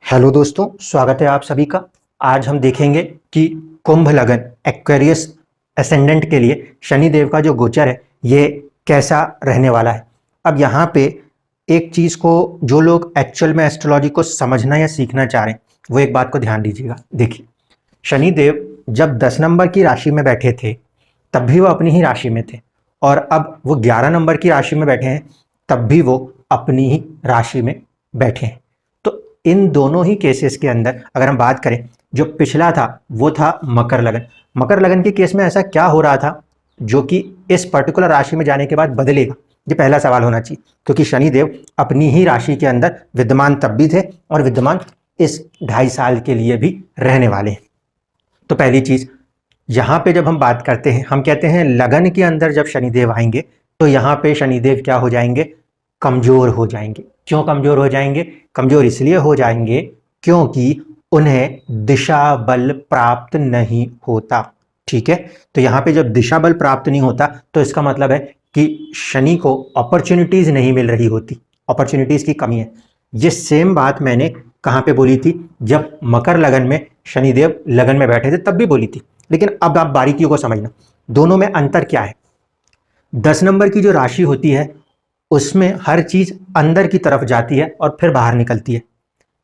Hello दोस्तों, स्वागत है आप सभी का। आज हम देखेंगे कि कुंभ लगन एक्वेरियस असेंडेंट के लिए शनि देव का जो गोचर है ये कैसा रहने वाला है। अब यहाँ पे एक चीज़ को जो लोग एक्चुअल में एस्ट्रोलॉजी को समझना या सीखना चाह रहे हैं वो एक बात को ध्यान दीजिएगा। देखिए, शनि देव जब 10 नंबर की राशि में बैठे थे तब भी वो अपनी ही राशि में थे, और अब वो 11 नंबर की राशि में बैठे हैं तब भी वो अपनी ही राशि में बैठे हैं। तो इन दोनों ही केसेस के अंदर अगर हम बात करें, जो पिछला था वो था मकर लगन। मकर लगन के केस में ऐसा क्या हो रहा था जो कि इस पर्टिकुलर राशि में जाने के बाद बदलेगा, ये पहला सवाल होना चाहिए, क्योंकि शनि देव अपनी ही राशि के अंदर विद्यमान तब भी थे और विद्यमान इस 2.5 साल के लिए भी रहने वाले हैं। तो पहली चीज, यहाँ पे जब हम बात करते हैं, हम कहते हैं लगन के अंदर जब शनिदेव आएंगे तो यहाँ पे शनिदेव क्या हो जाएंगे? कमजोर हो जाएंगे। क्यों कमजोर हो जाएंगे? कमजोर इसलिए हो जाएंगे क्योंकि उन्हें दिशा बल प्राप्त नहीं होता। ठीक है, तो यहाँ पे जब दिशा बल प्राप्त नहीं होता तो इसका मतलब है कि शनि को अपॉर्चुनिटीज नहीं मिल रही होती, अपॉर्चुनिटीज की कमी है। ये सेम बात मैंने कहाँ पे बोली थी? जब मकर लगन में शनिदेव लगन में बैठे थे तब भी बोली थी। लेकिन अब आप बारीकियों को समझना, दोनों में अंतर क्या है। 10 नंबर की जो राशि होती है उसमें हर चीज अंदर की तरफ जाती है और फिर बाहर निकलती है।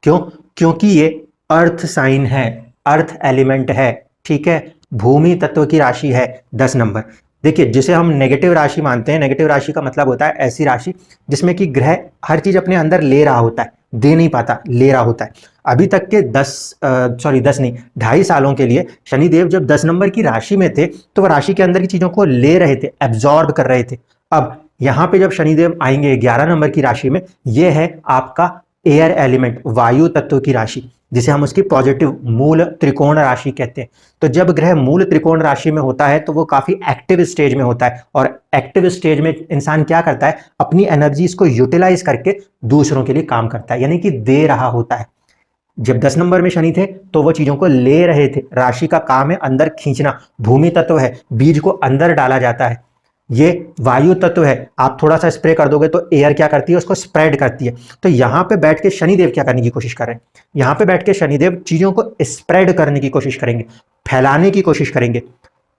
क्यों? क्योंकि ये अर्थ साइन है, अर्थ एलिमेंट है। ठीक है, भूमि तत्व की राशि है 10 नंबर। देखिए, जिसे हम नेगेटिव राशि मानते हैं, नेगेटिव राशि का मतलब होता है ऐसी राशि जिसमें कि ग्रह हर चीज अपने अंदर ले रहा होता है, दे नहीं पाता, ले रहा होता है। अभी तक के 2.5 सालों के लिए शनिदेव जब 10 नंबर की राशि में थे तो वह राशि के अंदर की चीजों को ले रहे थे, एब्जॉर्ब कर रहे थे। अब यहां पे जब शनिदेव आएंगे 11 नंबर की राशि में, यह है आपका एयर एलिमेंट, वायु तत्व की राशि, जिसे हम उसकी पॉजिटिव मूल त्रिकोण राशि कहते हैं। तो जब ग्रह मूल त्रिकोण राशि में होता है तो वो काफी एक्टिव स्टेज में होता है, और एक्टिव स्टेज में इंसान क्या करता है? अपनी एनर्जीज को यूटिलाइज करके दूसरों के लिए काम करता है, यानी कि दे रहा होता है। जब 10 नंबर में शनि थे तो वो चीजों को ले रहे थे। राशि का काम है अंदर खींचना, भूमि तत्व है, बीज को अंदर डाला जाता है। ये वायु तत्व है, आप थोड़ा सा स्प्रे कर दोगे तो एयर क्या करती है? उसको स्प्रेड करती है। तो यहां पे बैठ के शनिदेव क्या करने की कोशिश कर रहे हैं? यहां पे बैठ के शनिदेव चीजों को स्प्रेड करने की कोशिश करेंगे, फैलाने की कोशिश करेंगे।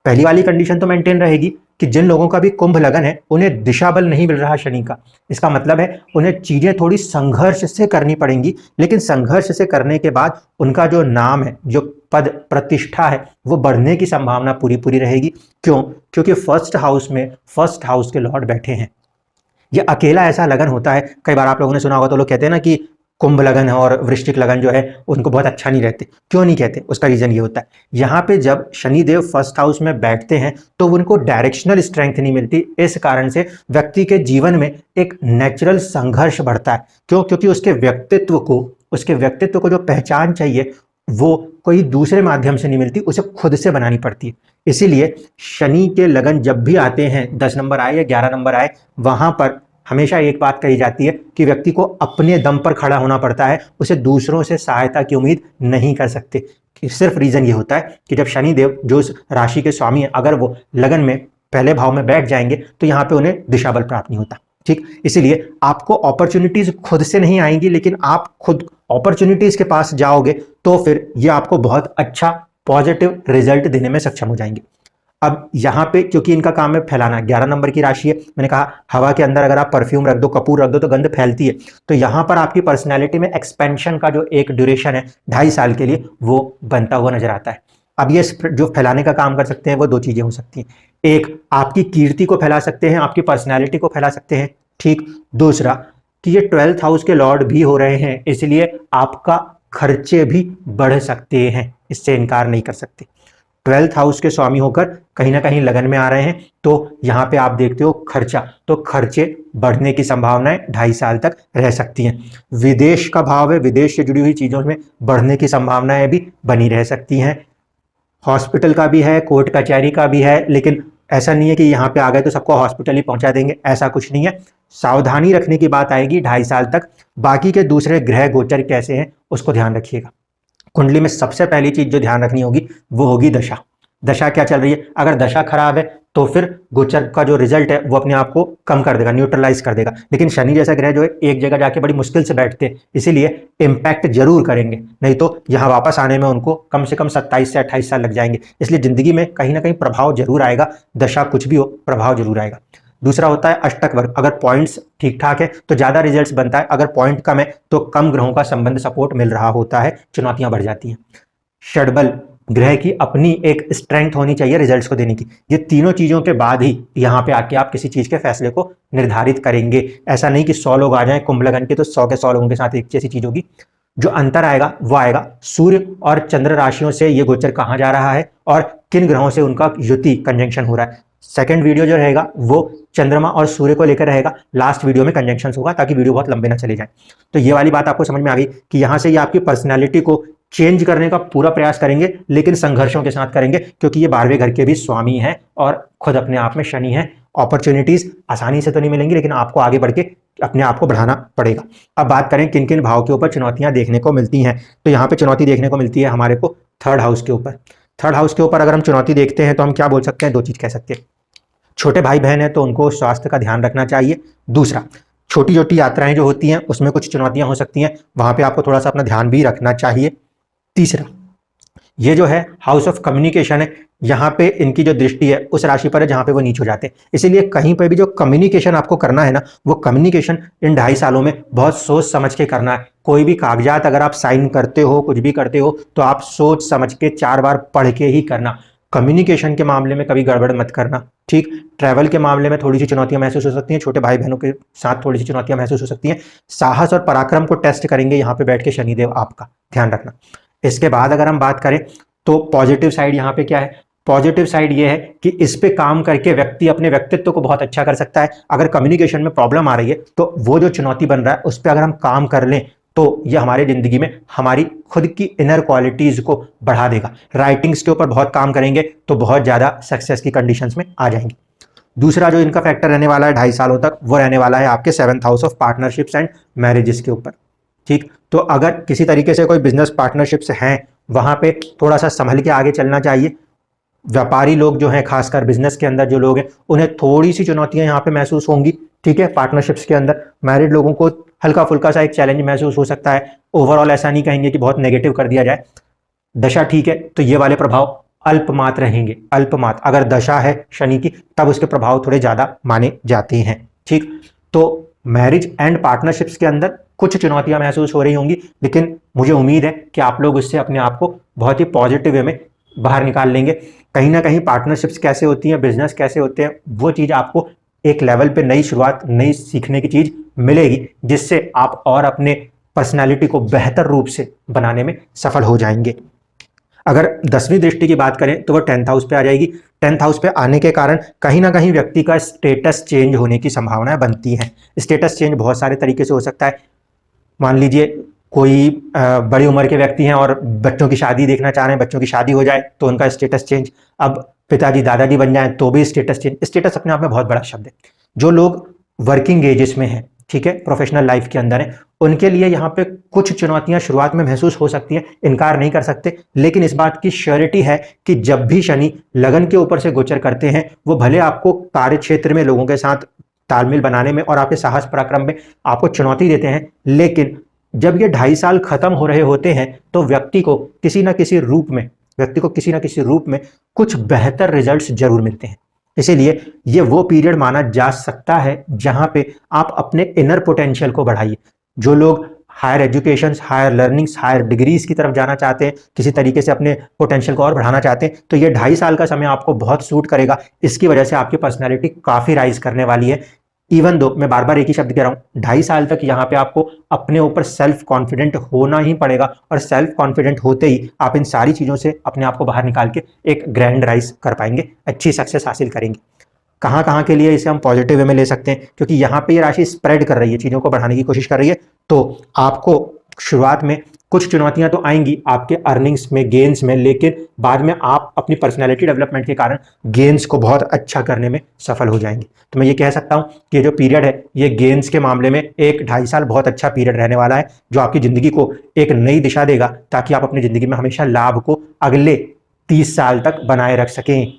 पहली वाली कंडीशन तो मेंटेन रहेगी कि जिन लोगों का भी कुंभ लगन है उन्हें दिशा बल नहीं मिल रहा शनि का। इसका मतलब है उन्हें चीजें थोड़ी संघर्ष से करनी पड़ेंगी, लेकिन संघर्ष से करने के बाद उनका जो नाम है, जो पद प्रतिष्ठा है, वो बढ़ने की संभावना पूरी पूरी रहेगी। क्यों? क्योंकि फर्स्ट हाउस के लॉर्ड बैठे हैं। ये अकेला ऐसा लगन होता है, कई बार आप लोगों ने सुना होगा, तो लोग कहते हैं ना कि कुंभ लगन और वृश्चिक लगन जो है उनको बहुत अच्छा नहीं रहते। क्यों नहीं कहते? उसका रीजन ये होता है, यहाँ पे जब शनिदेव फर्स्ट हाउस में बैठते हैं तो उनको डायरेक्शनल स्ट्रेंथ नहीं मिलती। इस कारण से व्यक्ति के जीवन में एक नेचुरल संघर्ष बढ़ता है। क्यों? क्योंकि उसके व्यक्तित्व को जो पहचान चाहिए वो कोई दूसरे माध्यम से नहीं मिलती, उसे खुद से बनानी पड़ती है। इसीलिए शनि के लगन जब भी आते हैं, 10 नंबर आए या 11 नंबर आए, वहां पर हमेशा एक बात कही जाती है कि व्यक्ति को अपने दम पर खड़ा होना पड़ता है, उसे दूसरों से सहायता की उम्मीद नहीं कर सकते। सिर्फ रीजन ये होता है कि जब शनिदेव जो उस राशि के स्वामी है, अगर वो लगन में पहले भाव में बैठ जाएंगे तो यहाँ पे उन्हें दिशा बल प्राप्त नहीं होता। ठीक, इसीलिए आपको अपॉर्चुनिटीज खुद से नहीं आएंगी, लेकिन आप खुद अपॉर्चुनिटीज के पास जाओगे तो फिर ये आपको बहुत अच्छा पॉजिटिव रिजल्ट देने में सक्षम हो जाएंगे। अब यहाँ पे क्योंकि इनका काम है फैलाना, 11 नंबर की राशि है, मैंने कहा हवा के अंदर अगर आप परफ्यूम रख दो, कपूर रख दो तो गंध फैलती है। तो यहाँ पर आपकी पर्सनैलिटी में एक्सपेंशन का जो एक ड्यूरेशन है 2.5 साल के लिए, वो बनता हुआ नजर आता है। अब ये जो फैलाने का काम कर सकते हैं वो दो चीजें हो सकती हैं। एक, आपकी कीर्ति को फैला सकते हैं, आपकी पर्सनैलिटी को फैला सकते हैं। ठीक, दूसरा कि ये 12th हाउस के लॉर्ड भी हो रहे हैं, इसलिए आपका खर्चे भी बढ़ सकते हैं, इससे इनकार नहीं कर सकते। 12th हाउस के स्वामी होकर कहीं ना कहीं लगन में आ रहे हैं तो यहाँ पे आप देखते हो खर्चा, तो खर्चे बढ़ने की संभावनाएं 2.5 साल तक रह सकती हैं। विदेश का भाव है, विदेश से जुड़ी हुई चीजों में बढ़ने की संभावनाएं भी बनी रह सकती हैं। हॉस्पिटल का भी है, कोर्ट कचहरी का भी है, लेकिन ऐसा नहीं है कि यहाँ पे आ गए तो सबको हॉस्पिटल ही पहुंचा देंगे, ऐसा कुछ नहीं है। सावधानी रखने की बात आएगी 2.5 साल तक। बाकी के दूसरे ग्रह गोचर कैसे हैं उसको ध्यान रखिएगा। कुंडली में सबसे पहली चीज जो ध्यान रखनी होगी वो होगी दशा। दशा क्या चल रही है? अगर दशा खराब है तो फिर गोचर का जो रिजल्ट है वो अपने आप को कम कर देगा, न्यूट्रलाइज कर देगा। लेकिन शनि जैसा ग्रह जो है एक जगह जाके बड़ी मुश्किल से बैठते हैं, इसीलिए इम्पैक्ट जरूर करेंगे, नहीं तो यहाँ वापस आने में उनको कम से कम 27 से 28 साल लग जाएंगे। इसलिए जिंदगी में कहीं ना कहीं प्रभाव जरूर आएगा, दशा कुछ भी हो प्रभाव जरूर आएगा। दूसरा होता है अष्टक वर्ग। अगर पॉइंट्स ठीक ठाक है तो ज्यादा रिजल्ट्स बनता है, अगर पॉइंट कम है तो कम ग्रहों का संबंध सपोर्ट मिल रहा होता है, चुनौतियां बढ़ जाती हैं। षडबल ग्रह की अपनी एक स्ट्रेंथ होनी चाहिए रिजल्ट्स को देने की। ये तीनों चीजों के बाद ही यहाँ पे आके आप किसी चीज के फैसले को निर्धारित करेंगे। ऐसा नहीं कि 100 लोग आ जाएं कुंभ लगन के तो 100 के 100 लोगों के साथ एक जैसी चीज होगी। जो अंतर आएगा वो आएगा सूर्य और चंद्र राशियों से ये गोचर कहाँ जा रहा है और किन ग्रहों से उनका युति कंजंक्शन हो रहा है। सेकंड वीडियो जो रहेगा वो चंद्रमा और सूर्य को लेकर रहेगा, लास्ट वीडियो में कंजंक्शन होगा ताकि वीडियो बहुत लंबे ना चले जाए। तो ये वाली बात आपको समझ में आ गई कि यहाँ से ये आपकी पर्सनैलिटी को चेंज करने का पूरा प्रयास करेंगे, लेकिन संघर्षों के साथ करेंगे, क्योंकि ये 12वें घर के भी स्वामी हैं और खुद अपने आप में शनि है। अपॉर्चुनिटीज आसानी से तो नहीं मिलेंगी, लेकिन आपको आगे बढ़ के अपने आप को बढ़ाना पड़ेगा। अब बात करें किन किन भाव के ऊपर चुनौतियां देखने को मिलती हैं, तो यहाँ पे चुनौती देखने को मिलती है हमारे को थर्ड हाउस के ऊपर। थर्ड हाउस के ऊपर अगर हम चुनौती देखते हैं तो हम क्या बोल सकते हैं, दो चीज कह सकते हैं। छोटे भाई बहन है तो उनको स्वास्थ्य का ध्यान रखना चाहिए। दूसरा, छोटी छोटी यात्राएं जो होती हैं उसमें कुछ चुनौतियां हो सकती हैं, वहां पे आपको थोड़ा सा अपना ध्यान भी रखना चाहिए। तीसरा, ये जो है हाउस ऑफ कम्युनिकेशन है, यहाँ पे इनकी जो दृष्टि है उस राशि पर है जहां पे वो नीच हो जाते हैं। इसीलिए कहीं पे भी जो कम्युनिकेशन आपको करना है ना, वो कम्युनिकेशन इन 2.5 सालों में बहुत सोच समझ के करना है। कोई भी कागजात अगर आप साइन करते हो, कुछ भी करते हो, तो आप सोच समझ के 4 बार पढ़ के ही करना। कम्युनिकेशन के मामले में कभी गड़बड़ मत करना, ठीक। ट्रैवल के मामले में थोड़ी सी चुनौतियां महसूस हो सकती हैं, छोटे भाई बहनों के साथ थोड़ी सी चुनौतियां महसूस हो सकती हैं। साहस और पराक्रम को टेस्ट करेंगे यहाँ पे बैठ के शनिदेव, आपका ध्यान रखना। इसके बाद अगर हम बात करें तो पॉजिटिव साइड यहाँ पे क्या है, पॉजिटिव साइड ये है कि इस पे काम करके व्यक्ति अपने व्यक्तित्व को बहुत अच्छा कर सकता है। अगर कम्युनिकेशन में प्रॉब्लम आ रही है तो वो जो चुनौती बन रहा है उस पर अगर हम काम कर लें तो ये हमारे जिंदगी में हमारी खुद की इनर क्वालिटीज को बढ़ा देगा। राइटिंग्स के ऊपर बहुत काम करेंगे तो बहुत ज्यादा सक्सेस की कंडीशंस में आ जाएंगे। दूसरा जो इनका फैक्टर रहने वाला है 2.5 सालों तक, वो रहने वाला है आपके 7th house of partnerships and marriages के ऊपर, ठीक। तो अगर किसी तरीके से कोई बिजनेस पार्टनरशिप्स हैं, वहां पे थोड़ा सा संभल के आगे चलना चाहिए। व्यापारी लोग जो हैं, खासकर बिजनेस के अंदर जो लोग हैं, उन्हें थोड़ी सी चुनौतियां यहाँ पे महसूस होंगी, ठीक है। पार्टनरशिप्स के अंदर मैरिड लोगों को हल्का फुल्का सा एक चैलेंज महसूस हो सकता है। ओवरऑल ऐसा नहीं कहेंगे कि बहुत नेगेटिव कर दिया जाए। दशा ठीक है तो ये वाले प्रभाव अल्पमात्र रहेंगे, अल्पमात्र। अगर दशा है शनि की तब उसके प्रभाव थोड़े ज्यादा माने जाते हैं, ठीक। तो मैरिज एंड पार्टनरशिप्स के अंदर कुछ चुनौतियां महसूस हो रही होंगी, लेकिन मुझे उम्मीद है कि आप लोग उससे अपने आप को बहुत ही पॉजिटिव वे में बाहर निकाल लेंगे। कहीं ना कहीं पार्टनरशिप्स कैसे होती हैं, बिजनेस कैसे होते हैं, वो चीज़ आपको एक लेवल पे नई शुरुआत, नई सीखने की चीज़ मिलेगी, जिससे आप और अपने पर्सनालिटी को बेहतर रूप से बनाने में सफल हो जाएंगे। अगर 10वीं दृष्टि की बात करें तो वो 10th हाउस पे आ जाएगी। 10th हाउस पे आने के कारण कहीं ना कहीं व्यक्ति का स्टेटस चेंज होने की संभावनाएं बनती हैं। स्टेटस चेंज बहुत सारे तरीके से हो सकता है। मान लीजिए कोई बड़ी उम्र के व्यक्ति हैं और बच्चों की शादी देखना चाह रहे हैं, बच्चों की शादी हो जाए तो उनका स्टेटस चेंज। अब पिताजी दादाजी बन जाएं तो भी स्टेटस चेंज। स्टेटस अपने आप में बहुत बड़ा शब्द है। जो लोग वर्किंग एजेस में हैं, ठीक है, प्रोफेशनल लाइफ के अंदर है, उनके लिए यहाँ पे कुछ चुनौतियां शुरुआत में महसूस हो सकती हैं, इनकार नहीं कर सकते। लेकिन इस बात की श्योरिटी है कि जब भी शनि लगन के ऊपर से गोचर करते हैं, वो भले आपको कार्य क्षेत्र में लोगों के साथ तालमेल बनाने में और आपके साहस पराक्रम में आपको चुनौती देते हैं, लेकिन जब ये 2.5 साल खत्म हो रहे होते हैं तो व्यक्ति को किसी ना किसी रूप में कुछ बेहतर रिजल्ट्स जरूर मिलते हैं। इसीलिए ये वो पीरियड माना जा सकता है जहां पे आप अपने इनर पोटेंशियल को बढ़ाइए। जो लोग higher education, higher learnings, higher degrees की तरफ जाना चाहते हैं, किसी तरीके से अपने पोटेंशियल को और बढ़ाना चाहते हैं, तो ये 2.5 साल का समय आपको बहुत सूट करेगा। इसकी वजह से आपकी पर्सनैलिटी काफी राइज करने वाली है। इवन दो मैं बार बार एक ही शब्द कह रहा हूं, 2.5 साल तक यहाँ पे आपको अपने ऊपर सेल्फ कॉन्फिडेंट होना ही पड़ेगा, और सेल्फ कॉन्फिडेंट होते ही आप इन सारी चीजों से अपने आप को बाहर निकाल के एक ग्रैंड राइज कर पाएंगे, अच्छी सक्सेस हासिल करेंगे। कहाँ कहाँ के लिए इसे हम पॉजिटिव वे में ले सकते हैं, क्योंकि यहाँ पे ये राशि स्प्रेड कर रही है, चीजों को बढ़ाने की कोशिश कर रही है। तो आपको शुरुआत में कुछ चुनौतियां तो आएंगी आपके अर्निंग्स में, गेन्स में, लेकिन बाद में आप अपनी पर्सनैलिटी डेवलपमेंट के कारण गेन्स को बहुत अच्छा करने में सफल हो जाएंगे। तो मैं ये कह सकता हूं कि ये जो पीरियड है, ये गेन्स के मामले में एक 2.5 साल बहुत अच्छा पीरियड रहने वाला है, जो आपकी जिंदगी को एक नई दिशा देगा, ताकि आप अपनी जिंदगी में हमेशा लाभ को अगले 30 साल तक बनाए रख सकें।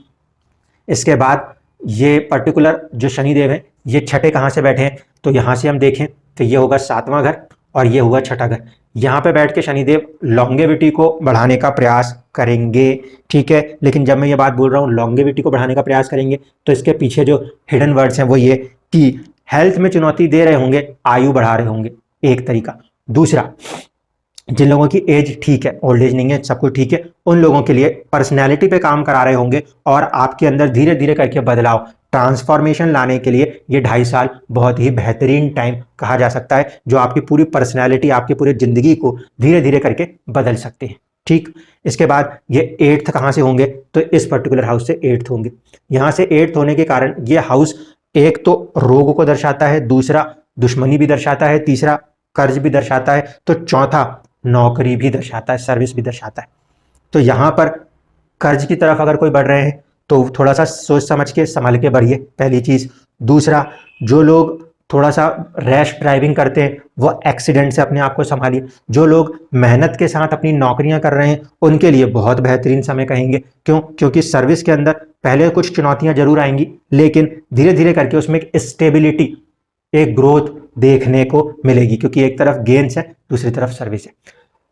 इसके बाद ये पर्टिकुलर जो शनिदेव है ये छठे कहाँ से बैठे हैं, तो यहाँ से हम देखें तो ये होगा 7वां घर और ये हुआ छठा घर। यहाँ पे बैठ के शनिदेव लॉन्गेविटी को बढ़ाने का प्रयास करेंगे, ठीक है। लेकिन जब मैं ये बात बोल रहा हूँ लॉन्गेविटी को बढ़ाने का प्रयास करेंगे, तो इसके पीछे जो हिडन वर्ड्स हैं वो ये कि हेल्थ में चुनौती दे रहे होंगे, आयु बढ़ा रहे होंगे, एक तरीका। दूसरा, जिन लोगों की एज ठीक है, ओल्ड एज नहीं है, सब कुछ ठीक है, उन लोगों के लिए पर्सनैलिटी पे काम करा रहे होंगे और आपके अंदर धीरे धीरे करके बदलाव, ट्रांसफॉर्मेशन लाने के लिए ये 2.5 साल बहुत ही बेहतरीन टाइम कहा जा सकता है, जो आपकी पूरी पर्सनैलिटी, आपकी पूरी जिंदगी को धीरे धीरे करके बदल सकते हैं, ठीक। इसके बाद ये 8th कहाँ से होंगे, तो इस पर्टिकुलर हाउस से 8th होंगे। यहाँ से 8th होने के कारण ये हाउस एक तो रोग को दर्शाता है, दूसरा दुश्मनी भी दर्शाता है, तीसरा कर्ज भी दर्शाता है, तो चौथा नौकरी भी दर्शाता है, सर्विस भी दर्शाता है। तो यहाँ पर कर्ज की तरफ अगर कोई बढ़ रहे हैं तो थोड़ा सा सोच समझ के संभल के बढ़िए, पहली चीज़। दूसरा, जो लोग थोड़ा सा रैश ड्राइविंग करते हैं वो एक्सीडेंट से अपने आप को संभालिए। जो लोग मेहनत के साथ अपनी नौकरियां कर रहे हैं उनके लिए बहुत बेहतरीन समय कहेंगे। क्यों? क्योंकि सर्विस के अंदर पहले कुछ चुनौतियां जरूर आएंगी, लेकिन धीरे धीरे करके उसमें एक स्टेबिलिटी, एक ग्रोथ देखने को मिलेगी, क्योंकि एक तरफ गेन्स है, दूसरी तरफ सर्विस है।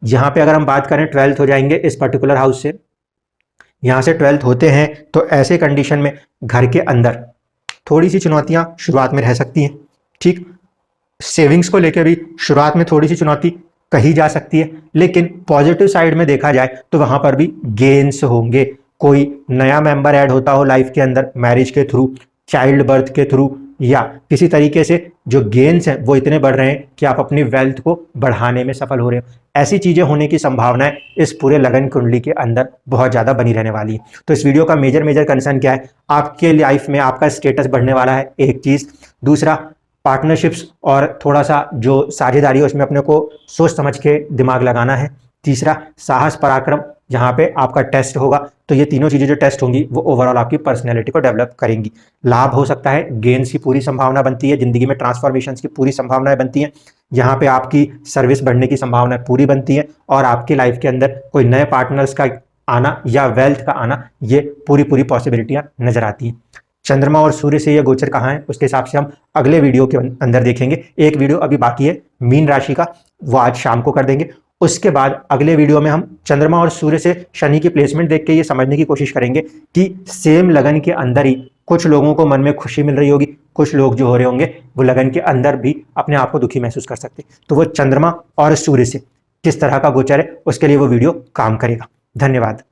यहाँ पे अगर हम बात करें 12th हो जाएंगे इस पर्टिकुलर हाउस से, यहाँ से 12th होते हैं, तो ऐसे कंडीशन में घर के अंदर थोड़ी सी चुनौतियां शुरुआत में रह सकती हैं, ठीक। सेविंग्स को लेकर भी शुरुआत में थोड़ी सी चुनौती कही जा सकती है, लेकिन पॉजिटिव साइड में देखा जाए तो वहां पर भी गेन्स होंगे। कोई नया मेंबर ऐड होता हो लाइफ के अंदर, मैरिज के थ्रू, चाइल्ड बर्थ के थ्रू, या किसी तरीके से जो गेन्स हैं वो इतने बढ़ रहे हैं कि आप अपनी वेल्थ को बढ़ाने में सफल हो रहे हो। ऐसी चीज़ें होने की संभावनाएं इस पूरे लगन कुंडली के अंदर बहुत ज़्यादा बनी रहने वाली है। तो इस वीडियो का मेजर कंसर्न क्या है, आपके लाइफ में आपका स्टेटस बढ़ने वाला है, एक चीज़। दूसरा, पार्टनरशिप्स और थोड़ा सा जो साझेदारी है उसमें अपने को सोच समझ के दिमाग लगाना है। तीसरा, साहस पराक्रम, जहाँ पे आपका टेस्ट होगा। तो ये तीनों चीज़ें जो टेस्ट होंगी वो ओवरऑल आपकी पर्सनैलिटी को डेवलप करेंगी। लाभ हो सकता है, गेन्स की पूरी संभावना बनती है, जिंदगी में ट्रांसफॉर्मेशन की पूरी संभावनाएं बनती हैं, यहाँ पे आपकी सर्विस बढ़ने की संभावनाएं पूरी बनती है, और आपकी लाइफ के अंदर कोई नए पार्टनर्स का आना या वेल्थ का आना, ये पूरी पॉसिबिलिटियाँ नजर आती हैं। चंद्रमा और सूर्य से ये गोचर कहाँ है उसके हिसाब से हम अगले वीडियो के अंदर देखेंगे। एक वीडियो अभी बाकी है मीन राशि का, वो आज शाम को कर देंगे। उसके बाद अगले वीडियो में हम चंद्रमा और सूर्य से शनि की प्लेसमेंट देख के ये समझने की कोशिश करेंगे कि सेम लगन के अंदर ही कुछ लोगों को मन में खुशी मिल रही होगी, कुछ लोग जो हो रहे होंगे वो लगन के अंदर भी अपने आप को दुखी महसूस कर सकते। तो वो चंद्रमा और सूर्य से किस तरह का गोचर है उसके लिए वो वीडियो काम करेगा। धन्यवाद।